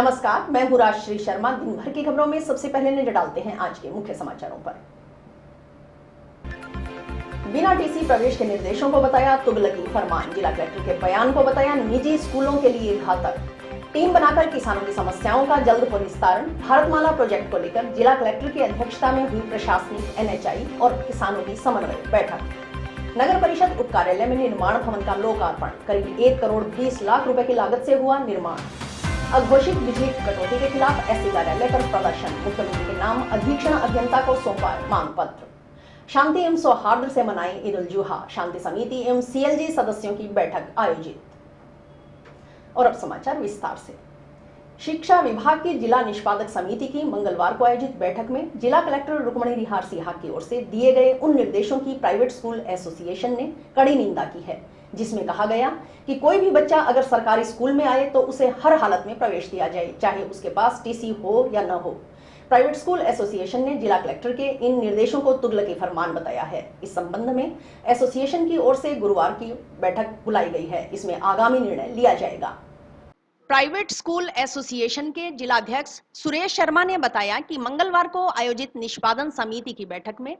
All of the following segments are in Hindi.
नमस्कार, मैं हूं राजश्री शर्मा। दिन भर की खबरों में सबसे पहले नजर डालते हैं आज के मुख्य समाचारों पर। बिना टीसी प्रवेश के निर्देशों को बताया तुगलकी फरमान। जिला कलेक्टर के बयान को बताया निजी स्कूलों के लिए घातक। टीम बनाकर किसानों की समस्याओं का जल्द निस्तारण। भारतमाला प्रोजेक्ट को लेकर जिला कलेक्टर की अध्यक्षता में हुई प्रशासनिक, एनएचआई और किसानों की समन्वय बैठक। नगर परिषद उप कार्यालय में निर्माण भवन का लोकार्पण। करीब 1 करोड़ 20 लाख रुपए की लागत से हुआ निर्माण। अघोषित बिजली कटौती के खिलाफ एससी कार्यालय पर प्रदर्शन। मुख्यमंत्री के नाम अधीक्षण अभियंता को सौंपा मांग पत्र। शांति एवं सौहार्द से मनाई ईद उल जुहा। शांति समिति एवं सीएलजी सदस्यों की बैठक आयोजित। और अब समाचार विस्तार से। शिक्षा विभाग की जिला निष्पादक समिति की मंगलवार को आयोजित बैठक में जिला कलेक्टर रुक्मणी रिहार सिन्हा की ओर से दिए गए उन निर्देशों की प्राइवेट स्कूल एसोसिएशन ने कड़ी निंदा की है, जिसमें कहा गया कि कोई भी बच्चा अगर सरकारी स्कूल में आए तो उसे हर हालत में प्रवेश दिया जाए, चाहे उसके पास टीसी हो या न हो। प्राइवेट स्कूल एसोसिएशन ने जिला कलेक्टर के इन निर्देशों को तुगलकी फरमान बताया है। इस संबंध में एसोसिएशन की ओर से गुरुवार की बैठक बुलाई गई है। इसमें आगामी निर्णय लिया जाएगा। प्राइवेट स्कूल एसोसिएशन के जिलाध्यक्ष सुरेश शर्मा ने बताया कि मंगलवार को आयोजित निष्पादन समिति की बैठक में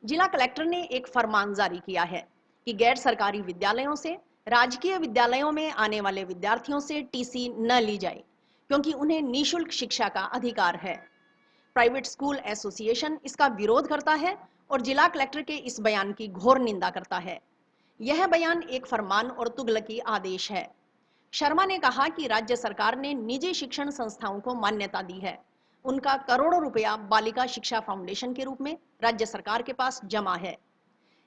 जिला कलेक्टर ने एक फरमान जारी किया है कि गैर सरकारी विद्यालयों से राजकीय विद्यालयों में आने वाले विद्यार्थियों से टीसी न ली जाए, क्योंकि उन्हें निःशुल्क शिक्षा का अधिकार है। प्राइवेट स्कूल एसोसिएशन इसका विरोध करता है और जिला कलेक्टर के इस बयान की घोर निंदा करता है। यह बयान एक फरमान और तुगलकी आदेश है। शर्मा ने कहा कि राज्य सरकार ने निजी शिक्षण संस्थाओं को मान्यता दी है। उनका करोड़ों रुपया बालिका शिक्षा फाउंडेशन के रूप में राज्य सरकार के पास जमा है।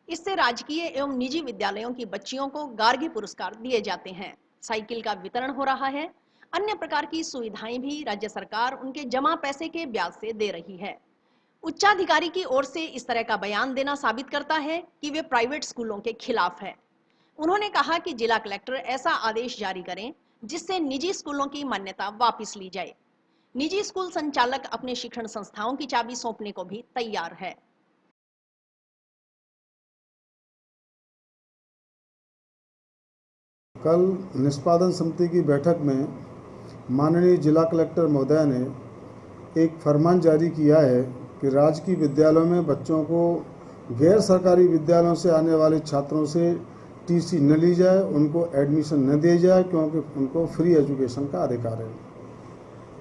इससे राजकीय एवं निजी विद्यालयों की बच्चियों को गार्गी पुरस्कार दिए जाते हैं। साइकिल का वितरण हो रहा है। अन्य प्रकार की सुविधाएं भी राज्य सरकार उनके जमा पैसे के ब्याज से दे रही है। उच्चाधिकारी की ओर से इस तरह का बयान देना साबित करता है कि वे प्राइवेट स्कूलों के खिलाफ है। उन्होंने कहा कि जिला कलेक्टर ऐसा आदेश जारी करें जिससे निजी स्कूलों की मान्यता वापस ली जाए। निजी स्कूल संचालक अपने शिक्षण संस्थाओं की चाबी सौंपने को भी तैयार है। कल निष्पादन समिति की बैठक में माननीय जिला कलेक्टर महोदय ने एक फरमान जारी किया है कि राजकीय विद्यालयों में बच्चों को गैर सरकारी विद्यालयों से आने वाले छात्रों से टीसी न ली जाए, उनको एडमिशन न दिया जाए, क्योंकि उनको फ्री एजुकेशन का अधिकार है।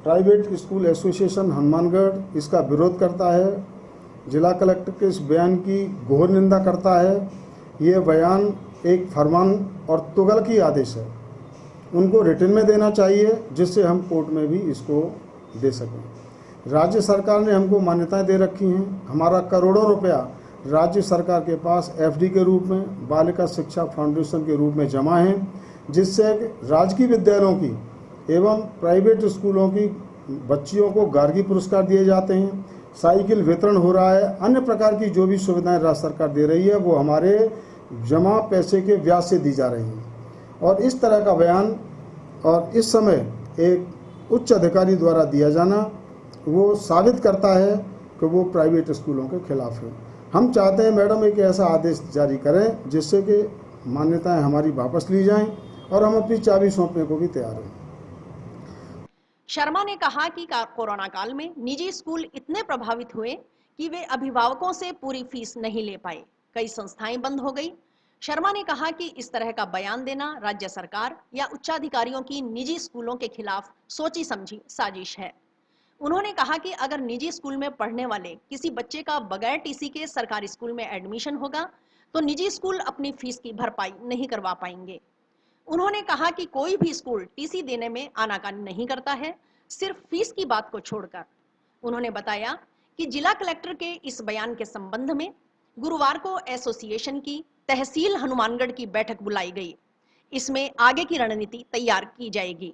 प्राइवेट स्कूल एसोसिएशन हनुमानगढ़ इसका विरोध करता है। जिला कलेक्टर के इस बयान की घोर निंदा करता है। ये बयान एक फरमान और तुगलकी आदेश है। उनको रिटन में देना चाहिए, जिससे हम कोर्ट में भी इसको दे सकें। राज्य सरकार ने हमको मान्यताएं दे रखी हैं। हमारा करोड़ों रुपया राज्य सरकार के पास एफडी के रूप में, बालिका शिक्षा फाउंडेशन के रूप में जमा है, जिससे राजकीय विद्यालयों की एवं प्राइवेट स्कूलों की बच्चियों को गार्गी पुरस्कार दिए जाते हैं। साइकिल वितरण हो रहा है। अन्य प्रकार की जो भी सुविधाएं राज्य सरकार दे रही है वो हमारे जमा पैसे के ब्याज से दी जा रही हैं। और इस तरह का बयान और इस समय एक उच्च अधिकारी द्वारा दिया जाना वो साबित करता है कि वो प्राइवेट स्कूलों के खिलाफ है। हम चाहते हैं मैडम एक ऐसा आदेश जारी करें जिससे कि मान्यताएं हमारी वापस ली जाएं और हम अपनी चाबी सौंपने को भी तैयार हैं। शर्मा ने कहा कि कोरोना काल में निजी स्कूल इतने प्रभावित हुए कि वे अभिभावकों से पूरी फीस नहीं ले पाए। कई संस्थाएं बंद हो गई। शर्मा ने कहा कि इस तरह का बयान देना राज्य सरकार या उच्चाधिकारियों की निजी स्कूलों के खिलाफ सोची समझी साजिश है। उन्होंने कहा कि अगर निजी स्कूल में पढ़ने वाले किसी बच्चे का बगैर टीसी के सरकारी स्कूल में एडमिशन होगा तो निजी स्कूल अपनी फीस की भरपाई नहीं करवा पाएंगे। उन्होंने कहा कि कोई भी स्कूल टीसी देने में आनाकानी नहीं करता है, सिर्फ फीस की बात को छोड़कर। उन्होंने बताया कि जिला कलेक्टर के इस बयान के संबंध में गुरुवार को एसोसिएशन की तहसील हनुमानगढ़ की बैठक बुलाई गई। इसमें आगे की रणनीति तैयार की जाएगी।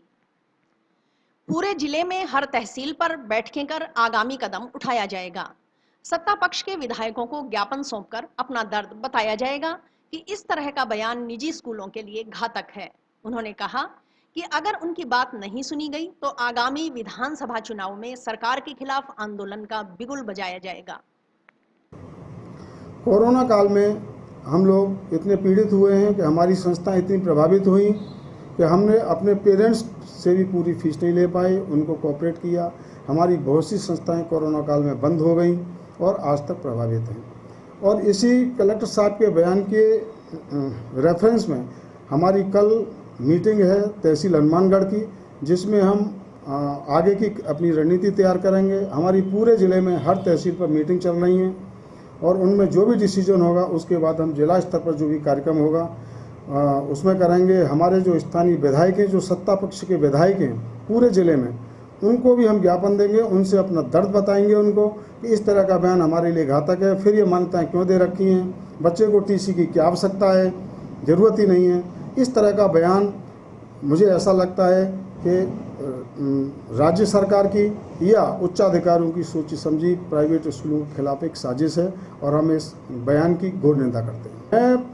पूरे जिले में हर तहसील पर बैठकें कर आगामी कदम उठाया जाएगा। सत्ता पक्ष के विधायकों को ज्ञापन सौंपकर अपना दर्द बताया जाएगा कि इस तरह का बयान निजी स्कूलों के लिए घातक है। उन्होंने कहा कि अगर उनकी बात नहीं सुनी गई तो आगामी विधानसभा चुनाव में सरकार के खिलाफ आंदोलन का बिगुल बजाया जाएगा। कोरोना काल में हम लोग इतने पीड़ित हुए हैं कि हमारी संस्था इतनी प्रभावित हुई कि हमने अपने पेरेंट्स से भी पूरी फीस नहीं ले पाए, उनको कोऑपरेट किया। हमारी बहुत सी संस्थाएं कोरोना काल में बंद हो गई और आज तक प्रभावित हैं। और इसी कलेक्टर साहब के बयान के रेफरेंस में हमारी कल मीटिंग है तहसील हनुमानगढ़ की, जिसमें हम आगे की अपनी रणनीति तैयार करेंगे। हमारी पूरे ज़िले में हर तहसील पर मीटिंग चल रही है और उनमें जो भी डिसीजन होगा उसके बाद हम जिला स्तर पर जो भी कार्यक्रम होगा उसमें करेंगे। हमारे जो स्थानीय विधायक हैं, जो सत्ता पक्ष के विधायक हैं पूरे ज़िले में, उनको भी हम ज्ञापन देंगे, उनसे अपना दर्द बताएंगे उनको कि इस तरह का बयान हमारे लिए घातक है। फिर ये मान्यताएं क्यों दे रखी हैं, बच्चे को टीसी की क्या आवश्यकता है, ज़रूरत ही नहीं है। इस तरह का बयान मुझे ऐसा लगता है कि राज्य सरकार की या उच्चाधिकारियों की सोची समझी प्राइवेट स्कूलों के खिलाफ एक साजिश है और हम इस बयान की घोर निंदा करते हैं। मैं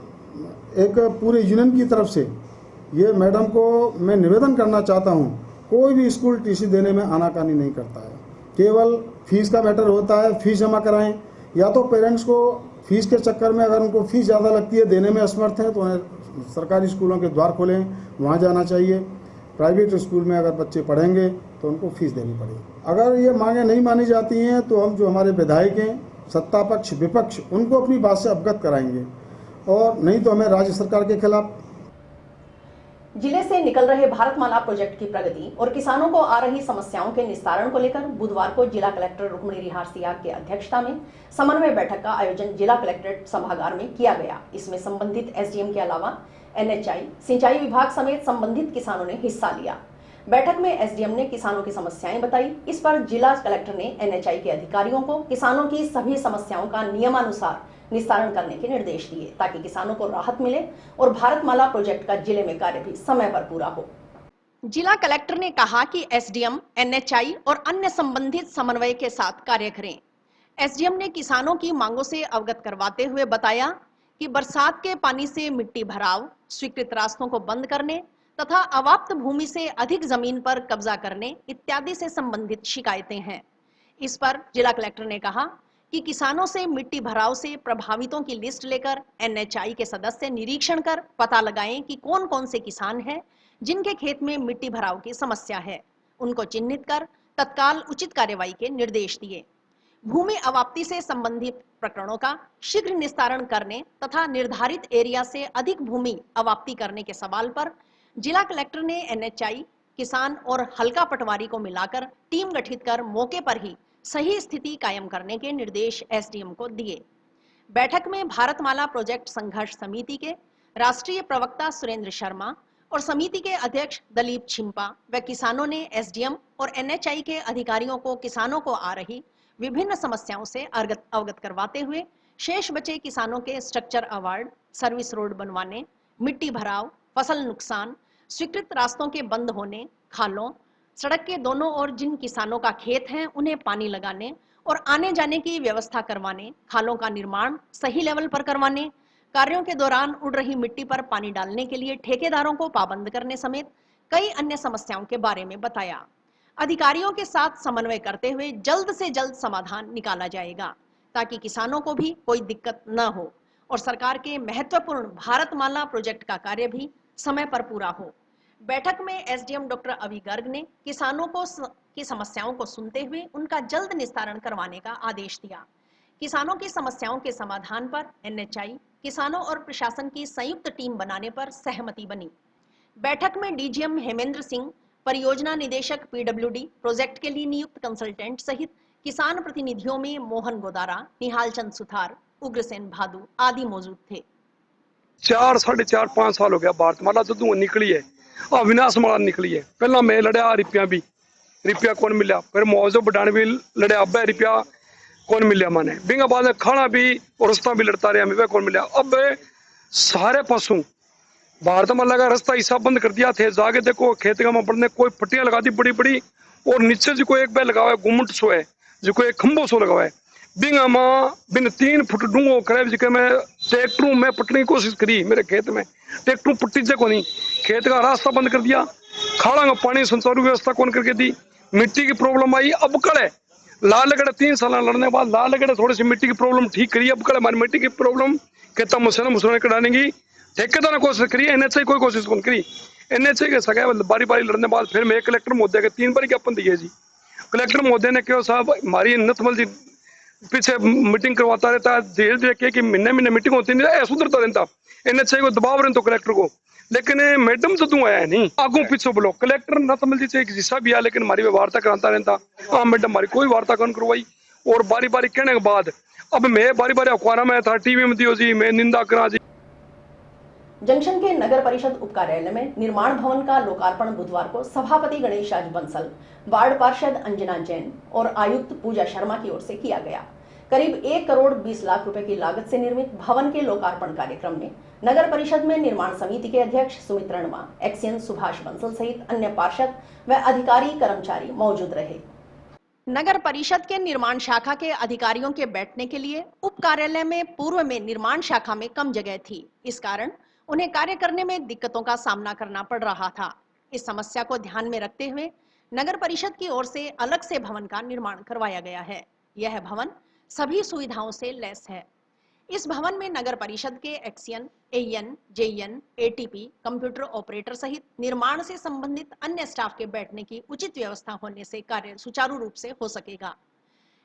एक पूरे यूनियन की तरफ से ये मैडम को मैं निवेदन करना चाहता हूँ, कोई भी स्कूल टीसी देने में आनाकानी नहीं करता है, केवल फीस का मैटर होता है। फीस जमा कराएं, या तो पेरेंट्स को फीस के चक्कर में अगर उनको फीस ज़्यादा लगती है, देने में असमर्थ हैं, तो उन्हें सरकारी स्कूलों के द्वार खोलें, वहाँ जाना चाहिए। प्राइवेट स्कूल में अगर बच्चे पढ़ेंगे तो उनको फीस देनी पड़ेगी। अगर ये मांगें नहीं मानी जाती हैं तो हम जो हमारे विधायक हैं, सत्ता पक्ष विपक्ष, उनको अपनी बात से अवगत कराएंगे और नहीं तो हमें राज्य सरकार के खिलाफ। जिले से निकल रहे भारतमाला प्रोजेक्ट की प्रगति और किसानों को आ रही समस्याओं के निस्तारण को लेकर बुधवार को जिला कलेक्टर रुक्मिणी रिहार सियाग की अध्यक्षता में समन्वय बैठक का आयोजन जिला कलेक्ट्रेट सभागार में किया गया। इसमें संबंधित एसडीएम के अलावा एनएचआई, सिंचाई विभाग समेत संबंधित किसानों ने हिस्सा लिया। बैठक में एसडीएम ने किसानों की समस्याएं बताई। इस पर जिला कलेक्टर ने एनएचआई के अधिकारियों को किसानों की सभी समस्याओं का नियमानुसार निस्तारण करने के निर्देश दिए ताकि किसानों को राहत मिले और भारतमाला प्रोजेक्ट का जिले में कार्य भी समय पर पूरा हो। जिला कलेक्टर ने कहा कि एसडीएम, एनएचआई और अन्य संबंधित समन्वय के साथ कार्य करें। एसडीएम ने किसानों की मांगों से अवगत करवाते हुए बताया कि बरसात के पानी से मिट्टी भराव, स्वीकृत रास्तों को बंद करने तथा अवाप्त भूमि से अधिक जमीन पर कब्जा करने इत्यादि से संबंधित शिकायतें हैं। इस पर जिला कलेक्टर ने कहा कि किसानों से मिट्टी भराव से प्रभावितों की लिस्ट लेकर एनएचआई के सदस्य निरीक्षण कर पता लगाएं कि कौन कौन से किसान हैं जिनके खेत में मिट्टी भराव की समस्या है। उनको चिन्हित कर तत्काल उचित कार्यवाही के निर्देश दिए। भूमि अवाप्ति से संबंधित प्रकरणों का शीघ्र निस्तारण करने तथा निर्धारित एरिया से अधिक भूमि अवाप्ति करने के सवाल पर जिला कलेक्टर ने एनएचआई, किसान और हल्का पटवारी को मिलाकर टीम गठित कर मौके पर ही सही स्थिति कायम करने के निर्देश एसडीएम को दिए। बैठक में भारतमाला प्रोजेक्ट संघर्ष समिति के राष्ट्रीय प्रवक्ता सुरेंद्र शर्मा और समिति के अध्यक्ष दलीप छिंपा व किसानों ने एसडीएम और एनएचआई के अधिकारियों को किसानों को आ रही विभिन्न समस्याओं से अवगत करवाते हुए शेष बचे किसानों के स्ट्रक्चर अवार्ड, सर्विस रोड बनवाने, मिट्टी भराव, फसल नुकसान, स्वीकृत रास्तों के बंद होने, खालों, सड़क के दोनों ओर जिन किसानों का खेत है उन्हें पानी लगाने और आने जाने की व्यवस्था करवाने, खालों का निर्माण सही लेवल पर करवाने, कार्यों के दौरान उड़ रही मिट्टी पर पानी डालने के लिए ठेकेदारों को पाबंद करने समेत कई अन्य समस्याओं के बारे में बताया। अधिकारियों के साथ समन्वय करते हुए जल्द से जल्द समाधान निकाला जाएगा ताकि किसानों को भी कोई दिक्कत न हो और सरकार के महत्वपूर्ण भारतमाला प्रोजेक्ट का कार्य भी समय पर पूरा हो। बैठक में एसडीएम डॉक्टर अवी गर्ग ने किसानों की समस्याओं को सुनते हुए उनका जल्द निस्तारण करवाने का आदेश दिया। किसानों की समस्याओं के समाधान पर एनएचआई, किसानों और प्रशासन की संयुक्त टीम बनाने पर सहमति बनी। बैठक में डीजीएम हेमेंद्र सिंह, परियोजना निदेशक पीडब्ल्यूडी, प्रोजेक्ट के लिए नियुक्त कंसल्टेंट सहित किसान प्रतिनिधियों में मोहन गोदारा, निहाल चंद सुथार, उग्रसेन भादु आदि मौजूद थे। 4, 4.5, 5 साल हो गया भारतमाला जो निकली है, अविनाश माला निकली है। पहला मैं लड़िया रिपिया कौन मिला, फिर मौजो बढ़ाने भी लड़िया, अब रिपिया कौन मिला मैंने, बिंगा बाद में खाना भी और रास्ता भी लड़ता रहा, मैं कौन मिला। अब सारे पशु भारतमाला का रास्ता हिस्सा बंद कर दिया थे। जाके देखो खेत में बढ़ने कोई पट्टियां लगा दी बड़ी बड़ी और नीचे जो कोई एक बैल लगावा है गुम्मट सो है, जो कोई एक खंभो सो लगावा है, बिंगा मां बिन 3 फुट डूंगो करे जिके मैं ट्रैक्टरों में पटने की कोशिश करी। मेरे खेत में ट्रैक्टरों पट्टी से को नहीं, खेत का रास्ता बंद कर दिया, खाड़ा का पानी संचारू व्यवस्था कौन करके दी, मिट्टी की प्रॉब्लम आई। अब कड़े लाल लगड़े 3 साल लड़ने बाद लाल लगड़े थोड़ी सी मिट्टी की प्रॉब्लम ठीक करी। अब कड़े हमारी मिट्टी की प्रॉब्लम कहता मुसलमान कटाने की ठेकेदार ने कोशिश करी, एनएचआई कोई कोशिश कौन करी। NHA के सके बारी बारी लड़ने बाद फिर मैं कलेक्टर महोदय के 3 बार ज्ञापन दिए जी। कलेक्टर महोदय ने कहा साहब हमारी नथमल जी पीछे मीटिंग करवाता रहता है, जेल देख के कि महीने महीने मीटिंग होती नहीं, ऐसा सुधरता रहता। NHA को दबाव रहे तो कलेक्टर को, लेकिन मैडम तो तू आया नहीं आगू पीछे बोलो। कलेक्टर नथमल जी से एक हिस्सा भी है लेकिन हमारी वार्ता कराता रहता। हाँ मैडम हमारी कोई वार्ता कौन करवाई। और बारी बारी कहने के बाद अब मैं बारी बारी अखबार में था, टीवी में दियो जी, मैं निंदा करा जी। जंक्शन के नगर परिषद उप कार्यालय में निर्माण भवन का लोकार्पण बुधवार को सभापति गणेश राज बंसल, वार्ड पार्षद अंजना जैन और आयुक्त पूजा शर्मा की ओर से किया गया। करीब 1 करोड़ 20 लाख रुपए की लागत से निर्मित भवन के लोकार्पण कार्यक्रम में नगर परिषद में निर्माण समिति के अध्यक्ष सुमित रणवा, एक्सियन सुभाष बंसल सहित अन्य पार्षद व अधिकारी कर्मचारी मौजूद रहे। नगर परिषद के निर्माण शाखा के अधिकारियों के बैठने के लिए उप कार्यालय में पूर्व में निर्माण शाखा में कम जगह थी। इस कारण उन्हें कार्य करने में दिक्कतों का सामना करना पड़ रहा था। इस समस्या को ध्यान में रखते हुए नगर परिषद की ओर से अलग से भवन का निर्माण करवाया गया है। यह भवन सभी सुविधाओं से लैस है। इस भवन में नगर परिषद के XEN, AEN, JEN, ATP, computer operator सहित निर्माण से संबंधित अन्य स्टाफ के बैठने की उचित व्यवस्था होने से कार्य सुचारू रूप से हो सकेगा।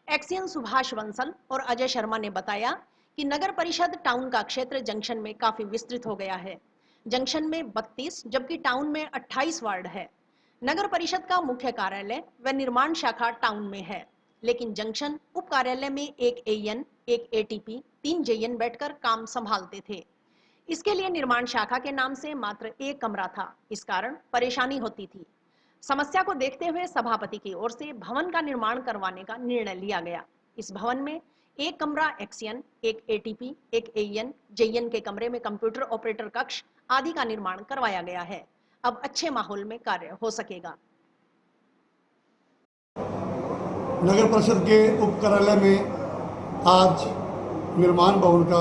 एक्सियन सुभाष बंसल और अजय शर्मा ने बताया कि नगर परिषद टाउन का क्षेत्र जंक्शन में काफी विस्तृत हो गया है। जंक्शन में 32 जबकि टाउन में 28 वार्ड है। नगर परिषद का मुख्य कार्यालय व निर्माण शाखा टाउन में है, लेकिन जंक्शन उप कार्यालय में एक एएन, एक एटीपी, 3 जेएन बैठकर काम संभालते थे। इसके लिए निर्माण शाखा के नाम से मात्र 1 कमरा था, इस कारण परेशानी होती थी। समस्या को देखते हुए सभापति की ओर से भवन का निर्माण करवाने का निर्णय लिया गया। इस भवन में 1 कमरा एक्सियन, एक एटीपी, एक एएन, जेएन के कमरे में कंप्यूटर ऑपरेटर कक्ष आदि का निर्माण करवाया गया है। अब अच्छे माहौल में कार्य हो सकेगा। नगर परिषद के उप कार्यालय में आज निर्माण भवन का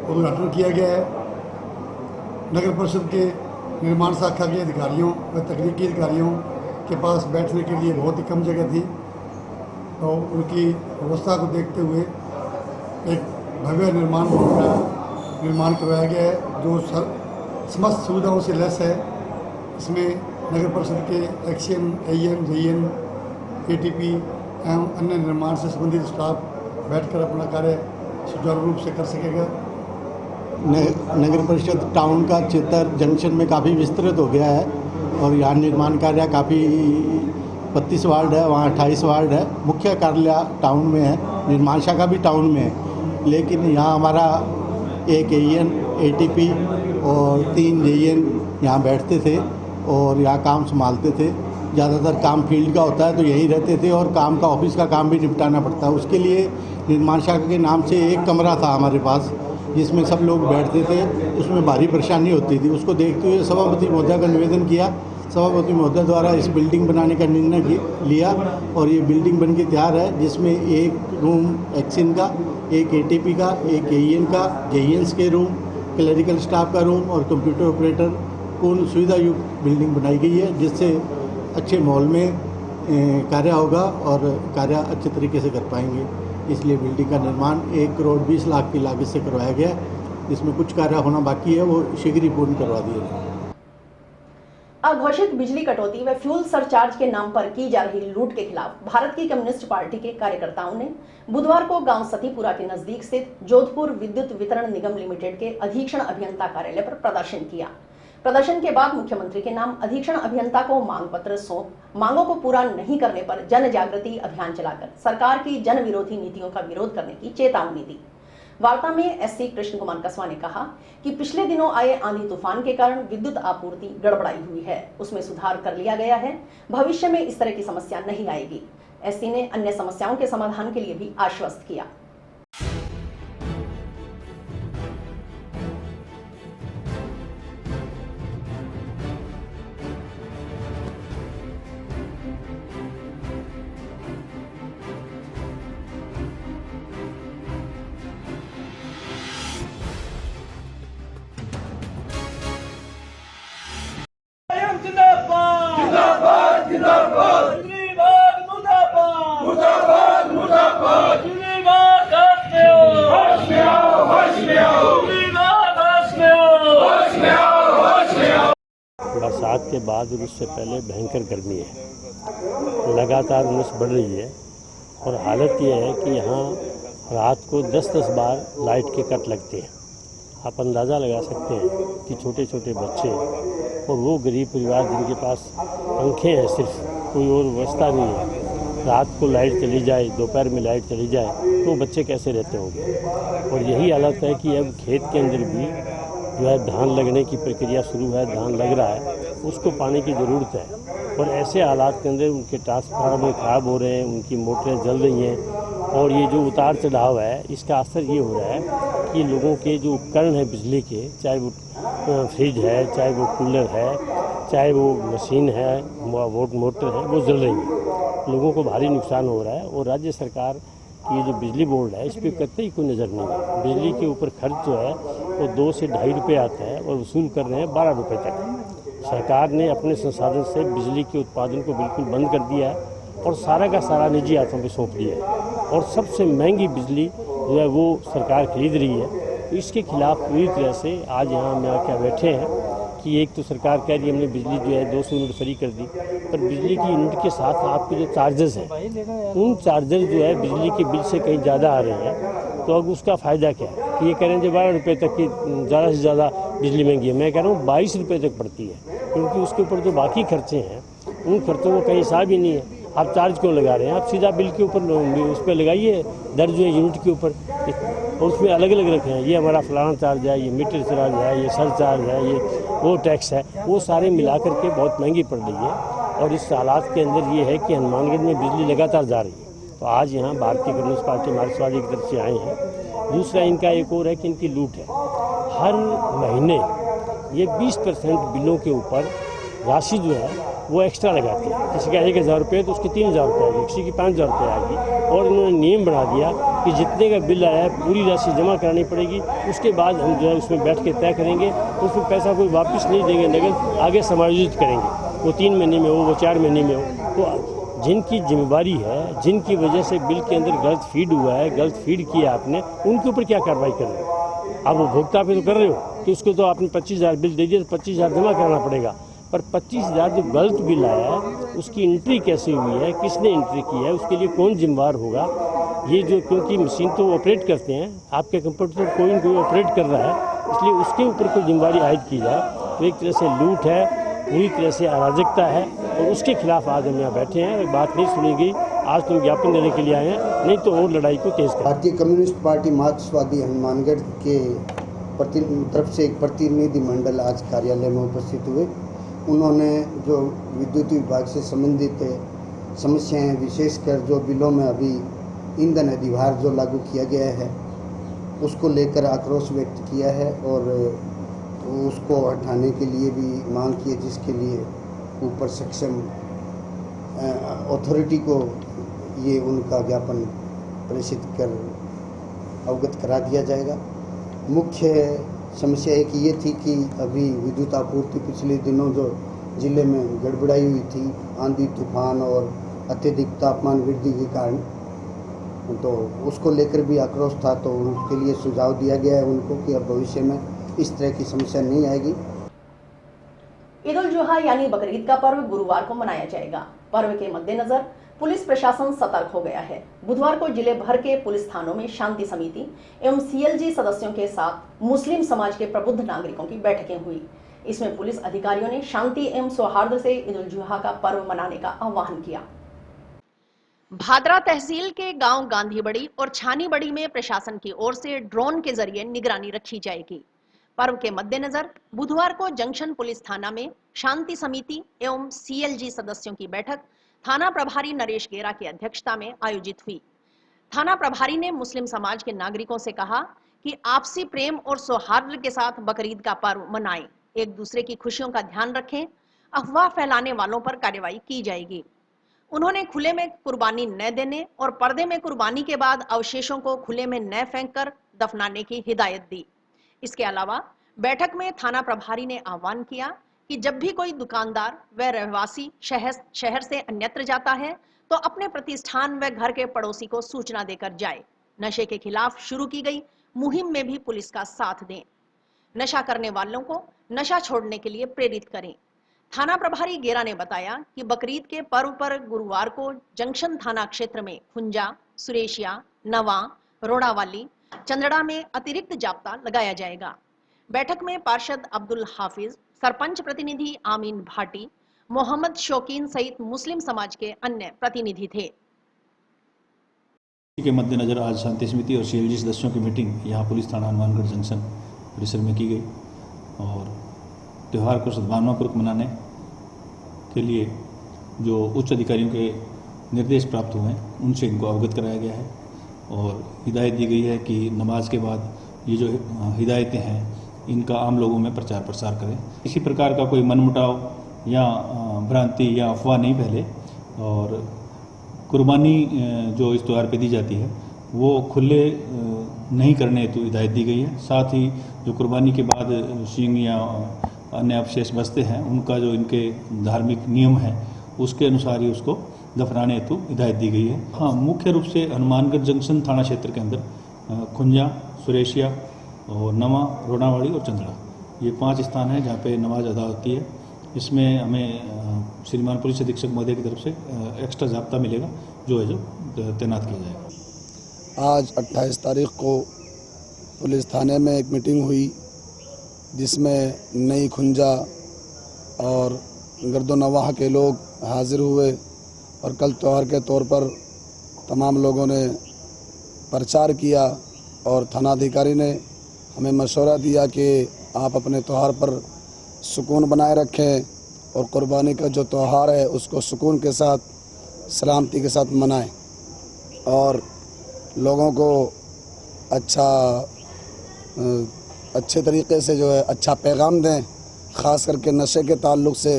उद्घाटन किया गया है। नगर परिषद के निर्माण शाखा के अधिकारियों व तकनीकी अधिकारियों के पास बैठने के लिए बहुत ही कम जगह थी, तो उनकी व्यवस्था को देखते हुए एक भव्य निर्माण भवन का निर्माण करवाया गया है जो समस्त सुविधाओं से लैस है। इसमें नगर परिषद के एक्सियन, एएन, जेएन, एटीपी एवं अन्य निर्माण से संबंधित स्टाफ बैठकर अपना कार्य सुचारू रूप से कर सकेगा। नगर परिषद टाउन का क्षेत्र जंक्शन में काफ़ी विस्तृत हो गया है और यहाँ निर्माण कार्य काफ़ी 32 वार्ड है, वहाँ 28 वार्ड है। मुख्य कार्यालय टाउन में है, निर्माण शाखा भी टाउन में है, लेकिन यहाँ हमारा एक एएन, एटीपी और 3 जेएन यहाँ बैठते थे और यहाँ काम संभालते थे। ज़्यादातर काम फील्ड का होता है तो यहीं रहते थे और काम का ऑफिस का काम भी निपटाना पड़ता है। उसके लिए निर्माण शाखा के नाम से 1 कमरा था हमारे पास जिसमें सब लोग बैठते थे, उसमें भारी परेशानी होती थी। उसको देखते हुए सभापति महोदय का निवेदन किया। सभापति महोदय द्वारा इस बिल्डिंग बनाने का निर्णय लिया और ये बिल्डिंग बन के तैयार है, जिसमें 1 रूम एक्सिन का, 1 एटीपी का, 1 एएन का, जेएन्स के रूम, क्लरिकल स्टाफ का रूम और कंप्यूटर ऑपरेटर पूर्ण सुविधा युक्त बिल्डिंग बनाई गई है, जिससे अच्छे माहौल में कार्य होगा और कार्य अच्छे तरीके से कर पाएंगे। इसलिए बिल्डिंग का निर्माण 1 करोड़ 20 लाख की लागत से करवाया गया। इसमें कुछ कार्य होना बाकी है, वो शीघ्र ही पूर्ण करवा दिए जाए। अघोषित बिजली कटौती व फ्यूल सरचार्ज के नाम पर की जा रही लूट के खिलाफ भारत की कम्युनिस्ट पार्टी के कार्यकर्ताओं ने बुधवार को गांव सतीपुरा के नजदीक स्थित जोधपुर विद्युत वितरण निगम लिमिटेड के अधीक्षण अभियंता कार्यालय पर प्रदर्शन किया। प्रदर्शन के बाद मुख्यमंत्री के नाम अधीक्षण अभियंता को मांग पत्र सौंप मांगों को पूरा नहीं करने पर जन जागृति अभियान चलाकर सरकार की जन विरोधी नीतियों का विरोध करने की चेतावनी दी। वार्ता में एससी कृष्ण कुमार कसवा ने कहा कि पिछले दिनों आए आंधी तूफान के कारण विद्युत आपूर्ति गड़बड़ाई हुई है, उसमें सुधार कर लिया गया है, भविष्य में इस तरह की समस्या नहीं आएगी। एससी ने अन्य समस्याओं के समाधान के लिए भी आश्वस्त किया। जिंदाबाद जिंदाबाद मुर्दाबाद मुर्दाबाद मुर्दाबाद मुर्दाबाद जिंदाबाद रात के बाद और उससे पहले भयंकर गर्मी है, लगातार उमस बढ़ रही है और हालत ये है कि यहाँ रात को 10-10 बार लाइट के कट लगते हैं। आप अंदाज़ा लगा सकते हैं कि छोटे छोटे बच्चे और वो गरीब परिवार जिनके पास पंखे हैं, सिर्फ कोई और व्यवस्था नहीं है, रात को लाइट चली जाए, दोपहर में लाइट चली जाए तो बच्चे कैसे रहते होंगे। और यही हालत है कि अब खेत के अंदर भी जो है धान लगने की प्रक्रिया शुरू है, धान लग रहा है, उसको पानी की ज़रूरत है। और ऐसे हालात के अंदर उनके ट्रांसफार्मर ख़राब हो रहे हैं, उनकी मोटरें जल रही हैं और ये जो उतार चढ़ाव है इसका असर ये हो रहा है कि लोगों के जो उपकरण हैं बिजली के, चाहे वो फ्रिज है, चाहे वो कूलर है, चाहे वो मशीन है, मोटर है, वो जल रही है। लोगों को भारी नुकसान हो रहा है और राज्य सरकार की जो बिजली बोर्ड है इस पर कतई कोई नज़र नहीं है। बिजली के ऊपर खर्च जो है वो 2 से ढाई रुपये आता है और वसूल कर रहे हैं 12 रुपये तक। सरकार ने अपने संसाधन से बिजली के उत्पादन को बिल्कुल बंद कर दिया है और सारा का सारा निजी हाथों पे सौंप दिया है और सबसे महंगी बिजली जो है वो सरकार खरीद रही है। तो इसके खिलाफ पूरी तरह से आज यहाँ हम क्या बैठे हैं कि एक तो सरकार कह रही है हमने बिजली जो है 200 यूनिट फ्री कर दी, पर बिजली की यूनिट के साथ आपके जो चार्जेस हैं उन चार्जर जो है बिजली के बिल से कहीं ज़्यादा आ रहे हैं। तो अब उसका फ़ायदा क्या है कि ये कह रहे हैं जो 12 रुपये तक की ज़्यादा से ज़्यादा बिजली महंगी है। मैं कह रहा हूँ 22 रुपये तक पड़ती है, क्योंकि उसके ऊपर जो बाकी खर्चे हैं उन खर्चों को कहीं हिसाब ही नहीं है। आप चार्ज क्यों लगा रहे हैं? आप सीधा बिल के ऊपर उस पर लगाइए, दर्ज जो है यूनिट के ऊपर, और उसमें अलग अलग रखे हैं, ये हमारा फलाना चार्ज है, ये मीटर चार्ज है, ये सर चार्ज है, ये वो टैक्स है, वो सारे मिला करके बहुत महंगी पड़ रही है। और इस हालात के अंदर ये है कि हनुमानगढ़ में बिजली लगातार जा रही है। तो आज यहाँ भारतीय कम्युनिस्ट पार्टी मार्क्सवादी की तरफ से आए हैं। दूसरा इनका एक और है कि इनकी लूट है। हर महीने ये 20% बिलों के ऊपर राशि जो है वो एक्स्ट्रा लगाती है। किसी का 1000 रुपये तो उसके 3000 रुपये आएगी, किसी की 5000 रुपये आएगी। और इन्होंने नियम बना दिया कि जितने का बिल आया है पूरी राशि जमा करानी पड़ेगी, उसके बाद हम जो है उसमें बैठ के तय करेंगे, उसमें पैसा कोई वापस नहीं देंगे, नगद आगे समायोजित करेंगे, वो 3 महीने में हो, वो 4 महीने में हो। तो जिनकी जिम्मेवारी है, जिनकी वजह से बिल के अंदर गलत फीड हुआ है, गलत फीड किया आपने, उनके ऊपर क्या कार्रवाई कर रहे हो? आप उपभोक्ता पे तो कर रहे हो कि उसको तो आपने 25,000 बिल दे दिया तो 25,000 जमा कराना पड़ेगा, पर 25,000 जो गलत बिल आया है उसकी एंट्री कैसे हुई है, किसने एंट्री की है, उसके लिए कौन जिम्मेदार होगा? ये जो, क्योंकि मशीन तो ऑपरेट करते हैं, आपके कंप्यूटर तो कोई न कोई ऑपरेट कर रहा है, इसलिए उसके ऊपर कोई जिम्मेदारी आयद की जाए। तो एक तरह से लूट है, पूरी तरह से अराजकता है और उसके खिलाफ आज हम यहाँ बैठे हैं। और बात नहीं सुनी गई, आज तुम ज्ञापन देने के लिए आए हैं, नहीं तो और लड़ाई को तेज करें। भारतीय कम्युनिस्ट पार्टी मार्क्सवादी हनुमानगढ़ के तरफ से एक प्रतिनिधि मंडल आज कार्यालय में उपस्थित हुए। उन्होंने जो विद्युत विभाग से संबंधित समस्याएं, विशेषकर जो बिलों में अभी ईंधन अधिभार जो लागू किया गया है उसको लेकर आक्रोश व्यक्त किया है और उसको हटाने के लिए भी मांग की है, जिसके लिए ऊपर सक्षम अथॉरिटी को ये उनका ज्ञापन प्रेषित कर अवगत करा दिया जाएगा। मुख्य समस्या एक ये थी कि अभी विद्युत आपूर्ति पिछले दिनों जो ज़िले में गड़बड़ाई हुई थी आंधी तूफान और अत्यधिक तापमान वृद्धि के कारण, तो उसको लेकर भी आक्रोश था। तो उसके लिए सुझाव दिया गया है उनको कि अब भविष्य में इस तरह की समस्या नहीं आएगी। ईद उल जुहा यानी बकरीद का पर्व गुरुवार को मनाया जाएगा। पर्व के मद्देनजर पुलिस प्रशासन सतर्क हो गया है। बुधवार को जिले भर के पुलिस थानों में शांति समिति एवं सीएलजी सदस्यों के साथ मुस्लिम समाज के प्रबुद्ध नागरिकों की बैठकें हुई। इसमें पुलिस अधिकारियों ने शांति एवं सौहार्द से ईद उल जुहा का पर्व मनाने का आह्वान किया। भादरा तहसील के गांव गांधीबड़ी और छानीबड़ी में प्रशासन की ओर से ड्रोन के जरिए निगरानी रखी जाएगी। पर्व के मद्देनजर बुधवार को जंक्शन पुलिस थाना में शांति समिति एवं सीएलजी सदस्यों की बैठक थाना प्रभारी नरेश गेरा की अध्यक्षता में आयोजित हुई। थाना प्रभारी ने मुस्लिम समाज के नागरिकों से कहा कि आपसी प्रेम और सौहार्द के साथ बकरीद का पर्व मनाएं, एक दूसरे की खुशियों का ध्यान रखें, अफवाह फैलाने वालों पर कार्रवाई की जाएगी। उन्होंने खुले में कुर्बानी न देने और पर्दे में कुर्बानी के बाद अवशेषों को खुले में न फेंककर दफनाने की हिदायत दी। इसके अलावा बैठक में थाना प्रभारी ने आह्वान किया कि जब भी कोई दुकानदार व रहवासी शहर से अन्यत्र जाता है तो अपने प्रतिष्ठान व घर के पड़ोसी को सूचना देकर जाए। नशे के खिलाफ शुरू की गई मुहिम में भी पुलिस का साथ दें। नशा करने वालों को नशा छोड़ने के लिए प्रेरित करें। थाना प्रभारी गेरा ने बताया कि बकरीद के पर्व पर गुरुवार को जंक्शन थाना क्षेत्र में खुंजा, सुरेशिया, नवा, रोड़ावाली, चंदड़ा में अतिरिक्त जाब्ता लगाया जाएगा। बैठक में पार्षद अब्दुल हाफिज, सरपंच प्रतिनिधि आमीन भाटी, मोहम्मद शौकीन सहित मुस्लिम समाज के अन्य प्रतिनिधि थे। के मद्देनजर आज शांति समिति और सीएलजी सदस्यों की मीटिंग यहाँ पुलिस थाना हनुमानगढ़ जंक्शन परिसर में की गई और त्यौहार को सद्भावनापूर्वक मनाने के लिए जो उच्च अधिकारियों के निर्देश प्राप्त हुए हैं उनसे इनको अवगत कराया गया है और हिदायत दी गई है कि नमाज के बाद ये जो हिदायतें हैं इनका आम लोगों में प्रचार प्रसार करें। किसी प्रकार का कोई मनमुटाव या भ्रांति या अफवाह नहीं फैले और कुर्बानी जो इस त्यौहार पे दी जाती है वो खुले नहीं करने हेतु हिदायत दी गई है। साथ ही जो कुर्बानी के बाद सींग या अन्य अवशेष बचते हैं उनका जो इनके धार्मिक नियम है उसके अनुसार ही उसको दफनाने हेतु हिदायत दी गई है। हाँ, मुख्य रूप से हनुमानगढ़ जंक्शन थाना क्षेत्र के अंदर खुंजा, सुरेशिया और नवा, रोड़ावाड़ी और चंदड़ा ये 5 स्थान हैं जहाँ पे नमाज अदा होती है। इसमें हमें श्रीमान पुलिस अधीक्षक महोदय की तरफ से एक्स्ट्रा जाब्ता मिलेगा जो तैनात किया जाएगा। आज 28 तारीख को पुलिस थाने में एक मीटिंग हुई जिसमें नई खुंजा और गर्दो नवाह के लोग हाजिर हुए और कल त्यौहार के तौर पर तमाम लोगों ने प्रचार किया और थानाधिकारी ने हमें मशवरा दिया कि आप अपने त्यौहार पर सुकून बनाए रखें और कुर्बानी का जो त्यौहार है उसको सुकून के साथ, सलामती के साथ मनाएं और लोगों को अच्छे तरीके से जो है अच्छा पैगाम दें। ख़ास करके नशे के ताल्लुक़ से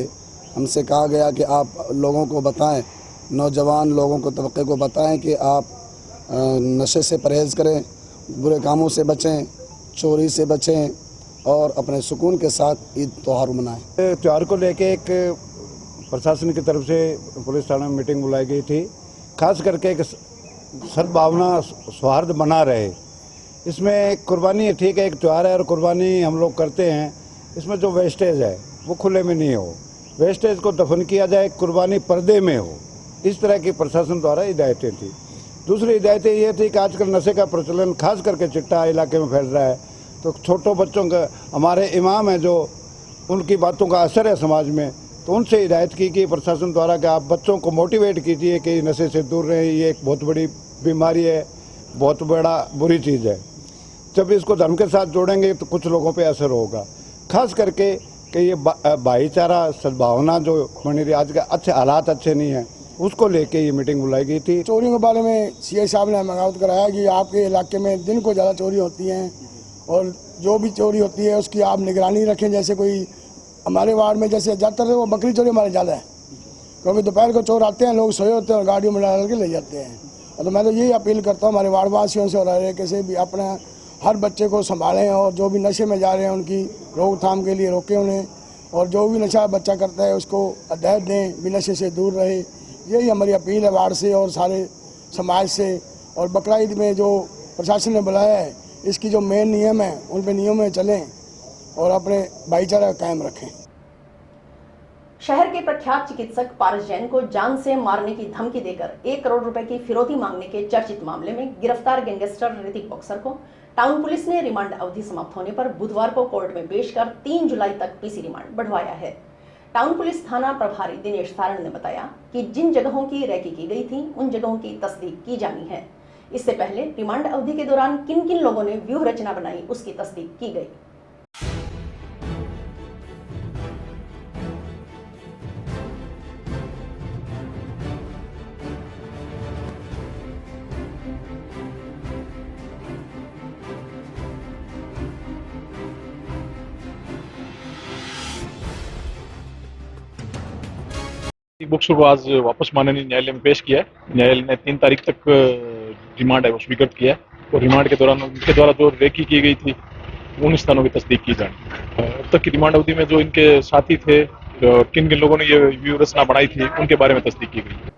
हमसे कहा गया कि आप लोगों को बताएं, नौजवान लोगों को, तबके को बताएं कि आप नशे से परहेज़ करें, बुरे कामों से बचें, चोरी से बचें और अपने सुकून के साथ ईद त्यौहार मनाएं। त्यौहार को लेके एक प्रशासन की तरफ से पुलिस थाना में मीटिंग बुलाई गई थी। खास करके एक सद्भावना सौहार्द बना रहे। इसमें कुर्बानी ठीक है, एक त्यौहार है और कुर्बानी हम लोग करते हैं। इसमें जो वेस्टेज है वो खुले में नहीं हो, वेस्टेज को दफन किया जाए, कुर्बानी पर्दे में हो। इस तरह की प्रशासन द्वारा हिदायतें थी। दूसरी हिदायतें ये थी कि आजकल नशे का प्रचलन खास करके चिट्टा इलाके में फैल रहा है, तो छोटों बच्चों का, हमारे इमाम हैं जो उनकी बातों का असर है समाज में, तो उनसे हिदायत की कि प्रशासन द्वारा कि आप बच्चों को मोटिवेट कीजिए कि नशे से दूर रहें, ये एक बहुत बड़ी बीमारी है, बहुत बड़ा बुरी चीज़ है। जब इसको धर्म के साथ जोड़ेंगे तो कुछ लोगों पे असर होगा। खास करके कि ये भाईचारा सद्भावना जो बनी रही, आज के अच्छे हालात अच्छे नहीं हैं, उसको लेके ये मीटिंग बुलाई गई थी। चोरियों के बारे में सीआई साहब ने हमें अवगत कराया कि आपके इलाके में दिन को ज़्यादा चोरी होती हैं और जो भी चोरी होती है उसकी आप निगरानी रखें। जैसे कोई हमारे वार्ड में जैसे ज़्यादातर वो बकरी चोरी हमारे ज़्यादा है, क्योंकि दोपहर को चोर आते हैं, लोग सोए होते हैं और गाड़ियों में डाल के ले जाते हैं। तो मैं तो यही अपील करता हूँ हमारे वार्ड वासियों से और हर एक से भी, अपना हर बच्चे को संभालें और जो भी नशे में जा रहे हैं उनकी रोकथाम के लिए रोकें उन्हें, और जो भी नशा बच्चा करता है उसको हिदायत दें, भी नशे से दूर रहे। यही हमारी अपील है वार्ड से और सारे समाज से। और बकरा ईद में जो प्रशासन ने बुलाया है, इसकी जो मेन नियम है उन पे नियम में चलें और अपने भाईचारा कायम रखें। शहर के प्रख्यात चिकित्सक पारस जैन को जान से मारने की धमकी देकर 1 करोड़ रुपए की फिरौती मांगने के चर्चित मामले में गिरफ्तार गैंगस्टर ऋतिक बॉक्सर को टाउन पुलिस ने रिमांड अवधि समाप्त होने पर बुधवार को कोर्ट में पेश कर 3 जुलाई तक पीसी रिमांड बढ़वाया है। टाउन पुलिस थाना प्रभारी दिनेश सारण ने बताया कि जिन जगहों की रैकी की गई थी उन जगहों की तस्दीक की जानी है। इससे पहले रिमांड अवधि के दौरान किन किन लोगों ने व्यूह रचना बनाई उसकी तस्दीक की गई। बॉक्सर को आज वापस माननीय न्यायालय में पेश किया है। न्यायालय ने 3 तारीख तक रिमांड है वो स्वीकृत किया है और रिमांड के दौरान उनके द्वारा जो रेकी की गई थी उन स्थानों की तस्दीक की जानी। अब तक की रिमांड अवधि में जो इनके साथी थे, किन किन लोगों ने ये व्यू रचना बनाई थी, उनके बारे में तस्दीक की गई।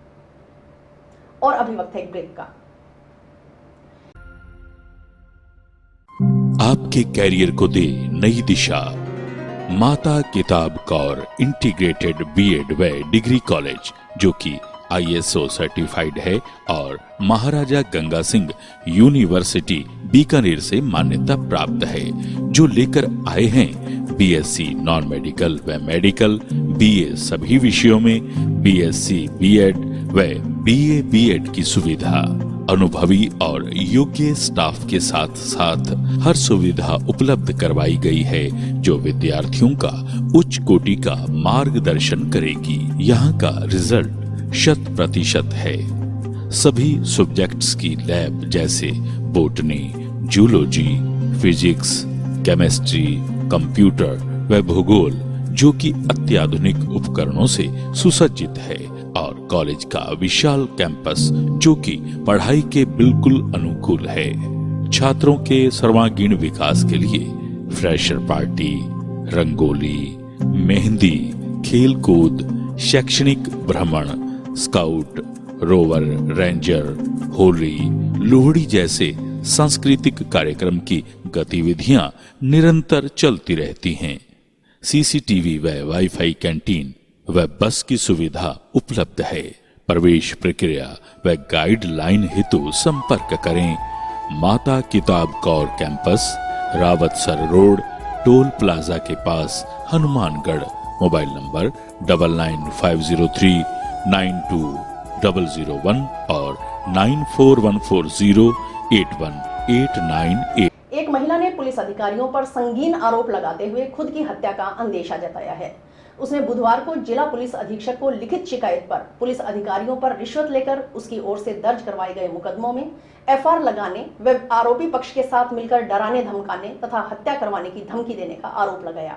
और अभी वक्त है एक ब्रेक का। आपके कैरियर को दे नई दिशा, माता किताब कौर इंटीग्रेटेड बीएड व डिग्री कॉलेज, जो कि ISO सर्टिफाइड है और महाराजा गंगा सिंह यूनिवर्सिटी बीकानेर से मान्यता प्राप्त है, जो लेकर आए हैं BSc नॉन मेडिकल व मेडिकल, BA सभी विषयों में, BSc BEd व BA BEd की सुविधा। अनुभवी और योग्य स्टाफ के साथ साथ हर सुविधा उपलब्ध करवाई गई है, जो विद्यार्थियों का उच्च कोटि का मार्गदर्शन करेगी। यहाँ का रिजल्ट 100% है। सभी सब्जेक्ट्स की लैब जैसे botany, zoology, physics, chemistry, computer व भूगोल, जो कि अत्याधुनिक उपकरणों से सुसज्जित है, और कॉलेज का विशाल कैंपस, जो कि पढ़ाई के बिल्कुल अनुकूल है। छात्रों के सर्वांगीण विकास के लिए फ्रेशर पार्टी, रंगोली, मेहंदी, खेल कूद, शैक्षणिक भ्रमण, scout, rover, ranger, Holi, Lohri जैसे सांस्कृतिक कार्यक्रम की गतिविधियां निरंतर चलती रहती हैं। CCTV व वाईफाई कैंटीन व बस की सुविधा उपलब्ध है। प्रवेश प्रक्रिया व गाइडलाइन हेतु संपर्क करें माता किताब Kaur campus, Rawatsar road, toll plaza के पास, हनुमानगढ़। मोबाइल नंबर 9950392001 और 9414081898। एक महिला ने पुलिस अधिकारियों पर संगीन आरोप लगाते हुए खुद की हत्या का अंदेशा जताया है। उसने बुधवार को जिला पुलिस अधीक्षक को लिखित शिकायत पर पुलिस अधिकारियों पर रिश्वत लेकर उसकी ओर से दर्ज करवाए गए मुकदमों में FR लगाने व आरोपी पक्ष के साथ मिलकर डराने धमकाने तथा हत्या करवाने की धमकी देने का आरोप लगाया।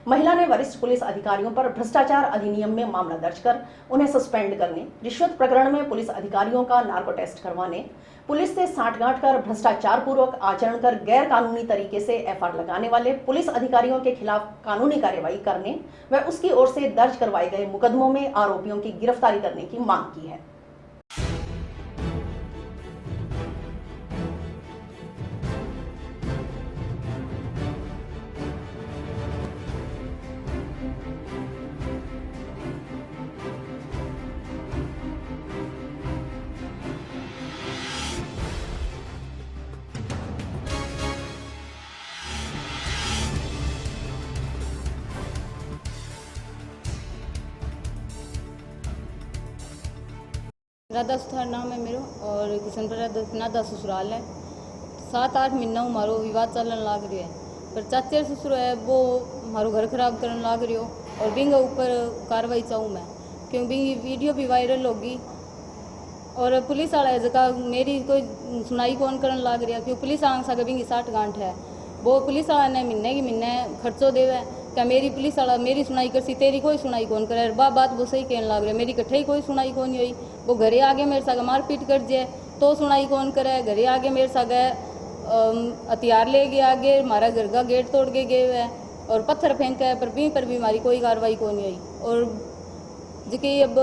महिला ने वरिष्ठ पुलिस अधिकारियों पर भ्रष्टाचार अधिनियम में मामला दर्ज कर उन्हें सस्पेंड करने, रिश्वत प्रकरण में पुलिस अधिकारियों का नार्को टेस्ट करवाने, पुलिस से साठगांठ कर भ्रष्टाचार पूर्वक आचरण कर गैर कानूनी तरीके से FR लगाने वाले पुलिस अधिकारियों के खिलाफ कानूनी कार्रवाई करने व उसकी ओर से दर्ज करवाए गए मुकदमों में आरोपियों की गिरफ्तारी करने की मांग की है। राधा सुथार नाम है मेरो और किशनपुर नादा ससुराल है। 7-8 महीना मारो विवाद चलन लाग रही है, पर चाचेर ससुर है वो मारो घर खराब करने लाग रही हो और बिंग ऊपर कार्रवाई चाहूँ मैं, क्योंकि बिंग वीडियो भी वायरल होगी और पुलिस वाला है जगह मेरी कोई सुनाई कौन करने लाग रही है, क्योंकि पुलिस आंग सा बिंग 60 गांठ है। वो पुलिस वाला ने महीने खर्चो देवे क्या मेरी पुलिस वाला मेरी सुनाई करसी, तेरी कोई सुनाई कौन करे। बात वो सही कहने लग रहे, मेरी कट्ठे ही कोई सुनाई कौन हुई। वो घरे आगे मेरे साथ मारपीट कर जाए तो सुनाई कौन करे। घरे आगे मेरे साथ हथियार ले गए, आगे हमारा घर का गेट तोड़ के गए हुए और पत्थर फेंका है, पर भी हमारी कोई कार्रवाई कौन हुई। और जिकी अब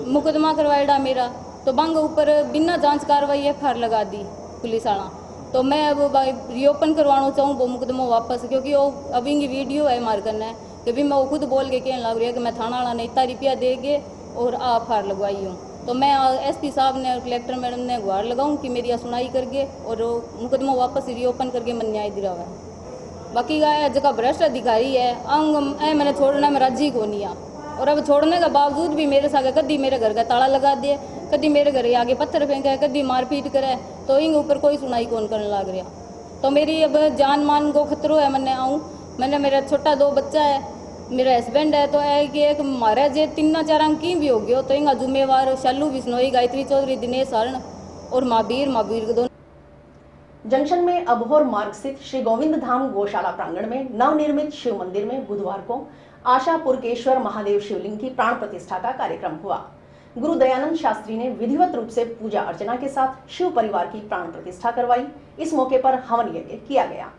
मुकदमा करवाएड़ा मेरा तो बंग ऊपर बिना जांच कार्रवाई FR लगा दी पुलिस वाला। तो मैं अब रीओपन करवाना चाहूँ वो मुकदमा वापस, क्योंकि वो अभी की वीडियो है मार करना है कि भी मैं वो खुद बोल के कहने लग रही है कि मैं थाना वाला ने इतना रुपया दे के और FR लगवाई हूँ। तो मैं SP साहब ने और कलेक्टर मैडम ने गुहार लगाऊँ कि मेरी सुनाई करके और मुकदमा वापस रीओपन करके मैं न्याय दिला हुआ है। बाकी का जगह भ्रष्ट अधिकारी है मैंने छोड़ना में राजी को नहीं आ, और अब छोड़ने के बावजूद भी मेरे साथ कभी मेरे घर का ताला लगा दिए, कभी मेरे घर आगे पत्थर फेंके, कभी मारपीट करे, तो इन ऊपर कोई सुनाई कौन करने लग रहा। तो मेरी अब जान मान को खतरो है। मैंने मेरा छोटा 2 बच्चा है, मेरा हस्बैंड है, तो है कि एक मारे जे 3-4 अंक की भी हो गयो तो इनका जिम्मेवार शालू बिश्नोई, गायत्री चौधरी, दिनेश हरण और महावीर के दोनों। जंक्शन में अबोहर मार्ग स्थित श्री गोविंद धाम गौशाला प्रांगण में नवनिर्मित शिव मंदिर में बुधवार को आशापुरकेश्वर महादेव शिवलिंग की प्राण प्रतिष्ठा का कार्यक्रम हुआ। गुरु दयानंद शास्त्री ने विधिवत रूप से पूजा अर्चना के साथ शिव परिवार की प्राण प्रतिष्ठा करवाई। इस मौके पर हवन यज्ञ किया गया।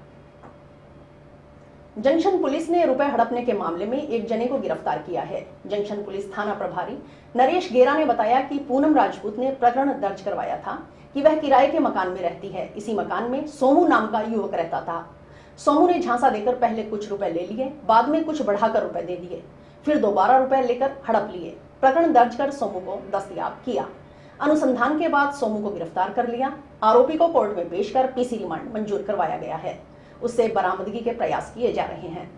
जंक्शन पुलिस ने रुपए हड़पने के मामले में एक जने को गिरफ्तार किया है। जंक्शन पुलिस थाना प्रभारी नरेश गेरा ने बताया कि पूनम राजपूत ने प्रकरण दर्ज करवाया था कि वह किराए के मकान में रहती है। इसी मकान में सोमू नाम का युवक रहता था। सोमू ने झांसा देकर पहले कुछ रुपए ले लिए, बाद में कुछ बढ़ाकर रुपए दे दिए, फिर दोबारा रुपए लेकर हड़प लिए। प्रकरण दर्ज कर सोमू को दस्तयाब किया। अनुसंधान के बाद सोमू को गिरफ्तार कर लिया। आरोपी को कोर्ट में पेश कर पीसी रिमांड मंजूर करवाया गया है। उससे बरामदगी के प्रयास किए जा रहे हैं।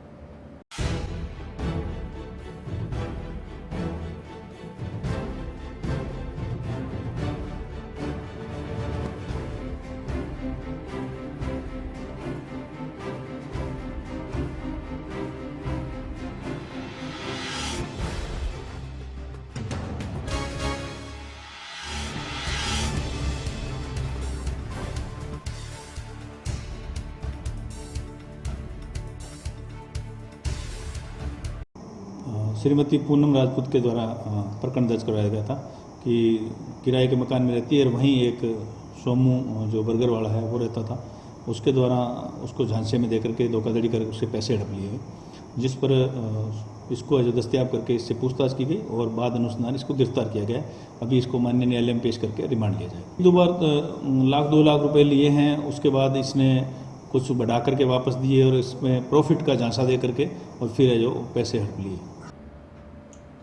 श्रीमती पूनम राजपूत के द्वारा प्रकरण दर्ज करवाया गया था कि किराए के मकान में रहती है और वहीं एक सोमू जो बर्गर वाला है वो रहता था। उसके द्वारा उसको झांसे में देकर के धोखाधड़ी करके उससे पैसे हड़प लिए गए, जिस पर इसको जो दस्तयाब करके इससे पूछताछ की गई और बाद अनुसंधान इसको गिरफ्तार किया गया। अभी इसको माननीय न्यायालय में पेश करके रिमांड लिया जाए। 2 बार 1-2 लाख रुपए लिए हैं, उसके बाद इसने कुछ बढ़ा करके वापस दिए और इसमें प्रॉफिट का झांसा दे करके और फिर जो पैसे हड़प लिए।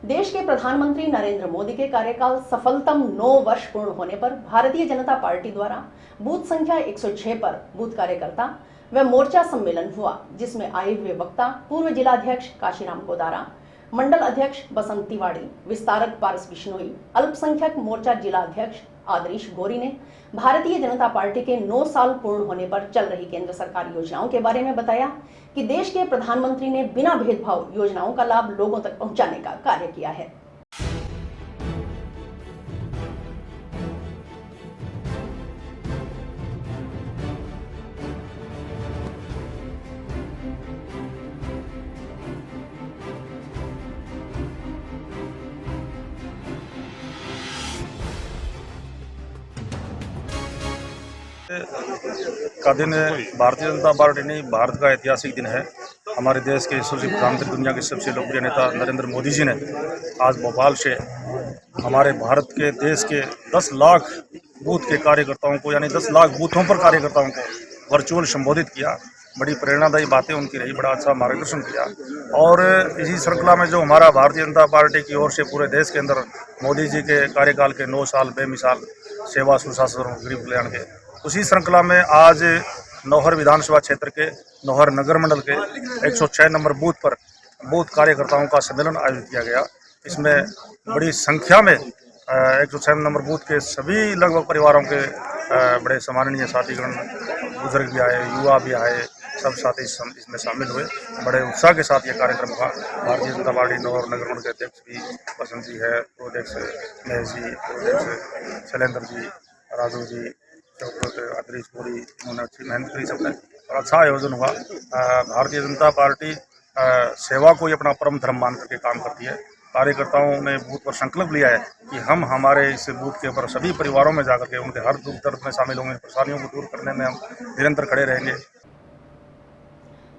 देश के प्रधानमंत्री नरेंद्र मोदी के कार्यकाल सफलतम 9 वर्ष पूर्ण होने पर भारतीय जनता पार्टी द्वारा बूथ संख्या 106 पर बूथ कार्यकर्ता व मोर्चा सम्मेलन हुआ, जिसमें आए हुए वक्ता पूर्व जिलाध्यक्ष काशीराम गोदारा, मंडल अध्यक्ष बसंत तिवाड़ी, विस्तारक पारस बिश्नोई, अल्पसंख्यक मोर्चा जिलाध्यक्ष आदरीश गोरी ने भारतीय जनता पार्टी के 9 साल पूर्ण होने पर चल रही केंद्र सरकार योजनाओं के बारे में बताया कि देश के प्रधानमंत्री ने बिना भेदभाव योजनाओं का लाभ लोगों तक पहुंचाने का कार्य किया है। का दिन भारतीय जनता पार्टी नहीं, भारत का ऐतिहासिक दिन है। हमारे देश के यशस्वी प्रधानमंत्री, दुनिया के सबसे लोकप्रिय नेता नरेंद्र मोदी जी ने आज भोपाल से हमारे भारत के देश के 10 लाख बूथ के कार्यकर्ताओं को, यानी 10 लाख बूथों पर कार्यकर्ताओं को वर्चुअल संबोधित किया। बड़ी प्रेरणादायी बातें उनकी रही, बड़ा अच्छा मार्गदर्शन किया। और इसी श्रृंखला में जो हमारा भारतीय जनता पार्टी की ओर से पूरे देश के अंदर मोदी जी के कार्यकाल के 9 साल बेमिसाल सेवा, सुशासन और गरीब कल्याण के, उसी श्रृंखला में आज नौहर विधानसभा क्षेत्र के नौहर नगर मंडल के 106 नंबर बूथ पर बूथ कार्यकर्ताओं का सम्मेलन आयोजित किया गया। इसमें बड़ी संख्या में 106 नंबर बूथ के सभी लगभग परिवारों के बड़े सम्माननीय साथीगण, बुजुर्ग भी आए, युवा भी आए, सब साथी इसमें शामिल हुए। बड़े उत्साह के साथ ये कार्यक्रम हुआ। भारतीय जनता पार्टी नौहर नगर मंडल के अध्यक्ष भी बसंत जी है, उपाध्यक्ष महेश जी, उपाध्यक्ष शैलेंद्र जी, राजू जी, आदरीश गोरी, उन्होंने अच्छी मेहनत करी सबने और अच्छा आयोजन हुआ। भारतीय जनता पार्टी सेवा को ही अपना परम धर्म मान करके काम करती है। कार्यकर्ताओं ने बूथ पर संकल्प लिया है कि हम हमारे इस बूथ के ऊपर सभी परिवारों में जाकर के उनके हर दुख दर्द में शामिल होंगे, परेशानियों को दूर करने में हम निरंतर खड़े रहेंगे।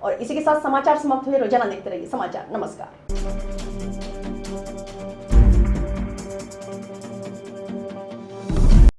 और इसी के साथ समाचार समाप्त हुए। रोजाना देखते रहिए समाचार। नमस्कार।